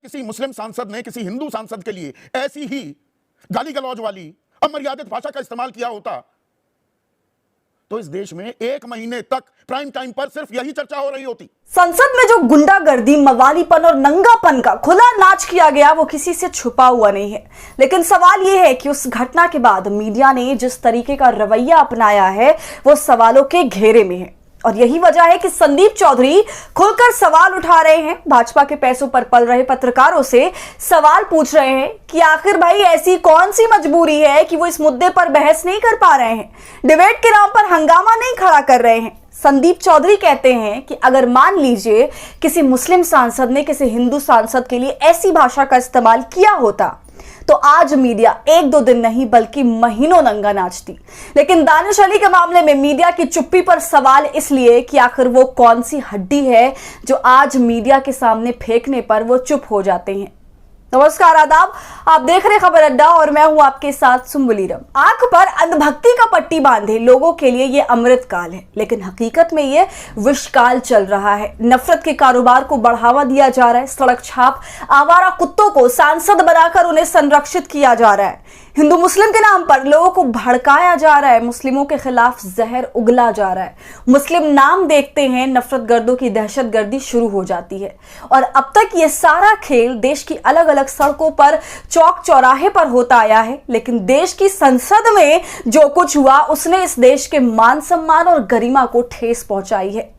किसी मुस्लिम सांसद ने किसी हिंदू सांसद के लिए ऐसी ही गाली गलौज वाली अमर्यादित भाषा का इस्तेमाल किया होता तो इस देश में 1 महीने तक प्राइम टाइम पर सिर्फ यही चर्चा हो रही होती। संसद में जो गुंडागर्दी, मवालीपन और नंगापन का खुला नाच किया गया वो किसी से छुपा हुआ नहीं है। लेकिन सवाल ये है कि उस घटना के बाद मीडिया ने जिस तरीके का रवैया अपनाया है वो सवालों के घेरे में है। और यही वजह है कि संदीप चौधरी खुलकर सवाल उठा रहे हैं। भाजपा के पैसों पर पल रहे पत्रकारों से सवाल पूछ रहे हैं कि आखिर भाई ऐसी कौन सी मजबूरी है कि वो इस मुद्दे पर बहस नहीं कर पा रहे हैं, डिबेट के नाम पर हंगामा नहीं खड़ा कर रहे हैं। संदीप चौधरी कहते हैं कि अगर मान लीजिए किसी मुस्लिम सांसद ने किसी हिंदू सांसद के लिए ऐसी भाषा का इस्तेमाल किया होता तो आज मीडिया 1-2 दिन नहीं बल्कि महीनों नंगा नाचती। लेकिन दानिश अली के मामले में मीडिया की चुप्पी पर सवाल इसलिए कि आखिर वो कौन सी हड्डी है जो आज मीडिया के सामने फेंकने पर वो चुप हो जाते हैं। नमस्कार, आदाब, आप देख रहे खबर अड्डा और मैं हूं आपके साथ सुम्बुलीरम। आंख पर अंधभक्ति का पट्टी बांधे लोगों के लिए ये अमृत काल है, लेकिन हकीकत में ये विषकाल चल रहा है। नफरत के कारोबार को बढ़ावा दिया जा रहा है। सड़क छाप आवारा कुत्तों को सांसद बनाकर उन्हें संरक्षित किया जा रहा है। हिंदू मुस्लिम के नाम पर लोगों को भड़काया जा रहा है। मुस्लिमों के खिलाफ जहर उगला जा रहा है। मुस्लिम नाम देखते हैं नफरत गर्दों की दहशतगर्दी शुरू हो जाती है। और अब तक ये सारा खेल देश की अलग अलग सड़कों पर, चौक चौराहे पर होता आया है। लेकिन देश की संसद में जो कुछ हुआ उसने इस देश के मान सम्मान और गरिमा को ठेस पहुंचाई है।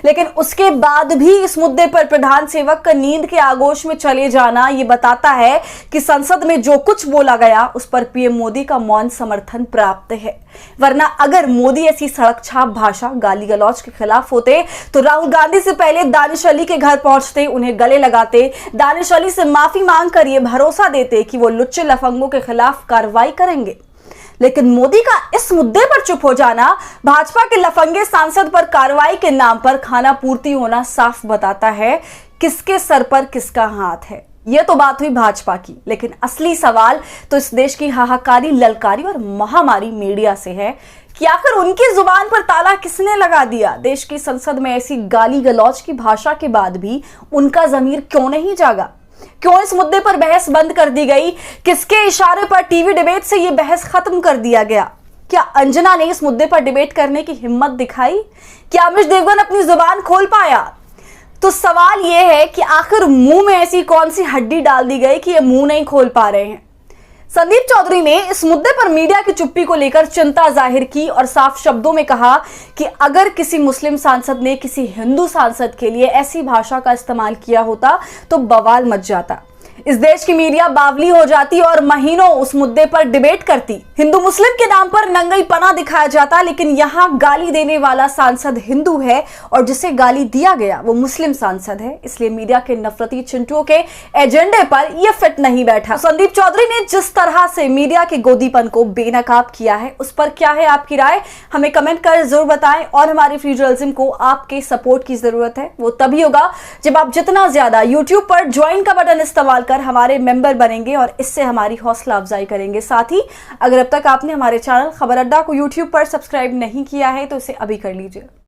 लेकिन उसके बाद भी इस मुद्दे पर प्रधान सेवक का नींद के आगोश में चले जाना ये बताता है कि संसद में जो कुछ बोला गया उस पर पीएम मोदी का मौन समर्थन प्राप्त है। वरना अगर मोदी ऐसी सड़क छाप भाषा, गाली गलौज के खिलाफ होते तो राहुल गांधी से पहले दानिश अली के घर पहुंचते, उन्हें गले लगाते, दानिश अली से माफी मांगकर ये भरोसा देते कि वो लुच्चे लफंगों के खिलाफ कार्रवाई करेंगे। लेकिन मोदी का इस मुद्दे पर चुप हो जाना, भाजपा के लफंगे सांसद पर कार्रवाई के नाम पर खाना पूर्ति होना साफ बताता है किसके सर पर किसका हाथ है। यह तो बात हुई भाजपा की, लेकिन असली सवाल तो इस देश की हाहाकारी, ललकारी और महामारी मीडिया से है कि आखिर उनकी जुबान पर ताला किसने लगा दिया। देश की संसद में ऐसी गाली गलौज की भाषा के बाद भी उनका जमीर क्यों नहीं जागा? क्यों इस मुद्दे पर बहस बंद कर दी गई? किसके इशारे पर टीवी डिबेट से यह बहस खत्म कर दिया गया? क्या अंजना ने इस मुद्दे पर डिबेट करने की हिम्मत दिखाई? क्या अमिश देवगन अपनी जुबान खोल पाया? तो सवाल यह है कि आखिर मुंह में ऐसी कौन सी हड्डी डाल दी गई कि ये मुंह नहीं खोल पा रहे हैं। संदीप चौधरी ने इस मुद्दे पर मीडिया की चुप्पी को लेकर चिंता जाहिर की और साफ शब्दों में कहा कि अगर किसी मुस्लिम सांसद ने किसी हिंदू सांसद के लिए ऐसी भाषा का इस्तेमाल किया होता तो बवाल मच जाता। इस देश की मीडिया बावली हो जाती और महीनों उस मुद्दे पर डिबेट करती। हिंदू मुस्लिम के नाम पर नंगई पना दिखाया जाता, लेकिन यहाँ गाली देने वाला सांसद हिंदू है और जिसे गाली दिया गया वो मुस्लिम सांसद है। इसलिए मीडिया के नफरती चिंटुओं के एजेंडे पर यह फिट नहीं बैठा। संदीप चौधरी ने जिस तरह से मीडिया के गोदीपन को बेनकाब किया है उस पर क्या है आपकी राय? हमें कमेंट कर जरूर बताएं। और हमारी फ्री जर्नलिज्म को आपके सपोर्ट की जरूरत है। वो तभी होगा जब आप जितना ज्यादा यूट्यूब पर ज्वाइन का बटन इस्तेमाल कर हमारे मेंबर बनेंगे और इससे हमारी हौसला अफजाई करेंगे। साथ ही अगर अब तक आपने हमारे चैनल खबर अड्डा को यूट्यूब पर सब्सक्राइब नहीं किया है तो इसे अभी कर लीजिए।